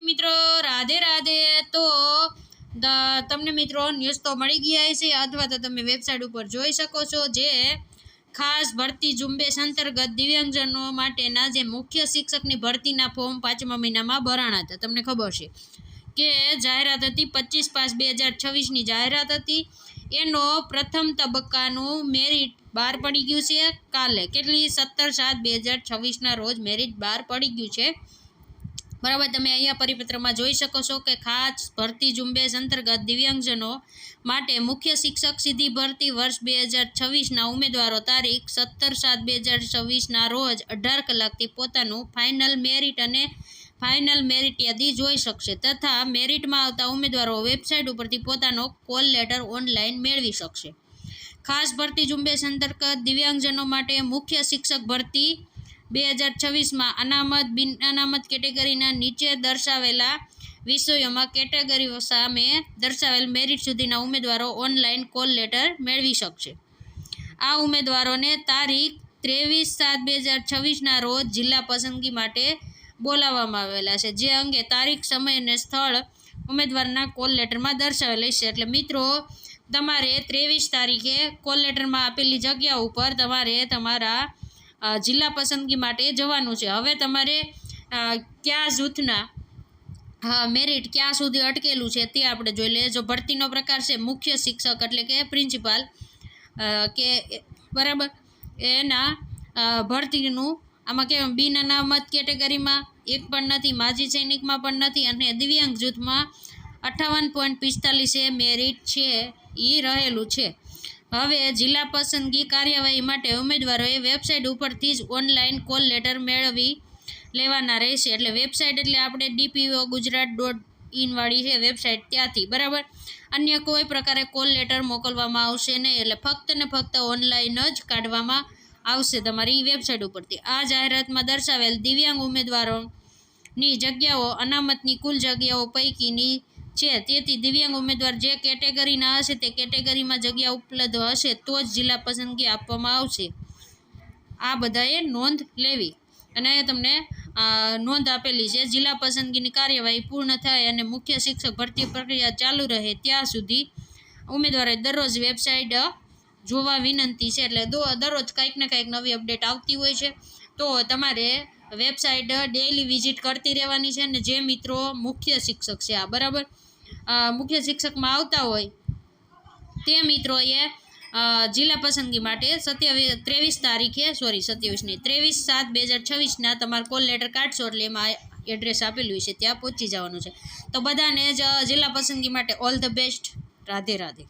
મિત્રો રાધે રાધે। તો તમને મિત્રો ન્યૂઝ તો મળી ગયા છે અથવા તો તમે વેબસાઇટ ઉપર જોઈ શકો છો જે ખાસ ભરતી ઝુંબેશ અંતર્ગત દિવ્યાંગજનો માટેના જે મુખ્ય શિક્ષકની ભરતીના ફોર્મ 5મા મહિનામાં ભરાણા હતા। તમને ખબર છે કે જાહેરાત હતી 25/5/2026ની જાહેરાત હતી। એનો પ્રથમ તબક્કાનું મેરિટ બહાર પડી ગયું છે કાલે, કેટલી 17/7/2026ના રોજ મેરિટ બહાર પડી ગયું છે, બરાબર। તમે અહીંયા પરિપત્રમાં જોઈ શકો છો કે ખાસ ભરતી ઝુંબેશ અંતર્ગત દિવ્યાંગજનો માટે મુખ્ય શિક્ષક સીધી ભરતી વર્ષ 2026ના ઉમેદવારો તારીખ 17/7/2026ના રોજ 18 કલાકથી પોતાનું ફાઇનલ મેરિટ અને ફાઇનલ મેરિટ યાદી જોઈ શકશે તથા મેરિટમાં આવતા ઉમેદવારો વેબસાઇટ ઉપરથી પોતાનો કોલ લેટર ઓનલાઈન મેળવી શકશે। ખાસ ભરતી ઝુંબેશ અંતર્ગત દિવ્યાંગજનો માટે મુખ્ય શિક્ષક ભરતી 2026માં અનામત બિન અનામત કેટેગરીના નીચે દર્શાવેલા વિષયોમાં કેટેગરીઓ સામે દર્શાવેલ મેરિટ સુધીના ઉમેદવારો ઓનલાઈન કોલ લેટર મેળવી શકશે। આ ઉમેદવારોને તારીખ 23/7/2026ના રોજ જિલ્લા પસંદગી માટે બોલાવવામાં આવેલા છે, જે અંગે તારીખ, સમય અને સ્થળ ઉમેદવારના કોલ લેટરમાં દર્શાવેલ છે। એટલે મિત્રો તમારે 23 તારીખે કોલ લેટરમાં આપેલી જગ્યા ઉપર તમારે તમારા જિલ્લા પસંદગી માટે જવાનું છે। હવે તમારે કયા જૂથના મેરિટ ક્યાં સુધી અટકેલું છે તે આપણે જોઈ લઈએ। જો ભરતીનો પ્રકાર છે મુખ્ય શિક્ષક એટલે કે પ્રિન્સિપાલ કે બરાબર, એના ભરતીનું આમાં કે બિન અનામત કેટેગરીમાં એક પણ નથી, માજી સૈનિકમાં પણ નથી અને દિવ્યાંગ જૂથમાં 58.45 મેરિટ છે એ રહેલું છે। હવે જિલ્લા પસંદગી કાર્યવાહી માટે ઉમેદવારોએ વેબસાઇટ ઉપરથી જ ઓનલાઈન કોલ લેટર મેળવી લેવાના રહેશે। એટલે વેબસાઇટ એટલે આપણે dpo.gujarat.in વાળી છે વેબસાઇટ, ત્યાંથી, બરાબર। અન્ય કોઈ પ્રકારે કોલ લેટર મોકલવામાં આવશે નહીં, એટલે ફક્ત ને ફક્ત ઓનલાઈન જ કાઢવામાં આવશે તમારી વેબસાઇટ ઉપરથી। આ જાહેરાતમાં દર્શાવેલ દિવ્યાંગ ઉમેદવારોની જગ્યાઓ અનામતની કુલ જગ્યાઓ પૈકીની છે, તેથી દિવ્યાંગ ઉમેદવાર જે કેટેગરીના હશે તે કેટેગરીમાં જગ્યા ઉપલબ્ધ હશે તો જ જિલ્લા પસંદગી આપવામાં આવશે। આ બધાએ નોંધ લેવી અને તમને નોંધ આપેલી છે। જિલ્લા પસંદગીની કાર્યવાહી પૂર્ણ થાય અને મુખ્ય શિક્ષક ભરતી પ્રક્રિયા ચાલુ રહે ત્યાં સુધી ઉમેદવારોએ દરરોજ વેબસાઇટ જોવા વિનંતી છે। એટલે દરરોજ કંઈક ને કંઈક નવી અપડેટ આવતી હોય છે, તો તમારે વેબસાઇટ ડેઇલી વિઝિટ કરતી રહેવાની છે। અને જે મિત્રો મુખ્ય શિક્ષક છે આ બરાબર મુખ્ય શિક્ષકમાં આવતા હોય તે મિત્રોએ જિલ્લા પસંદગી માટે 23/7/2026ના તમારે કોલ લેટર કાઢશો એટલે એમાં એડ્રેસ આપેલું છે ત્યાં પહોંચી જવાનું છે। તો બધાને જ જિલ્લા પસંદગી માટે all the best. Radhe Radhe.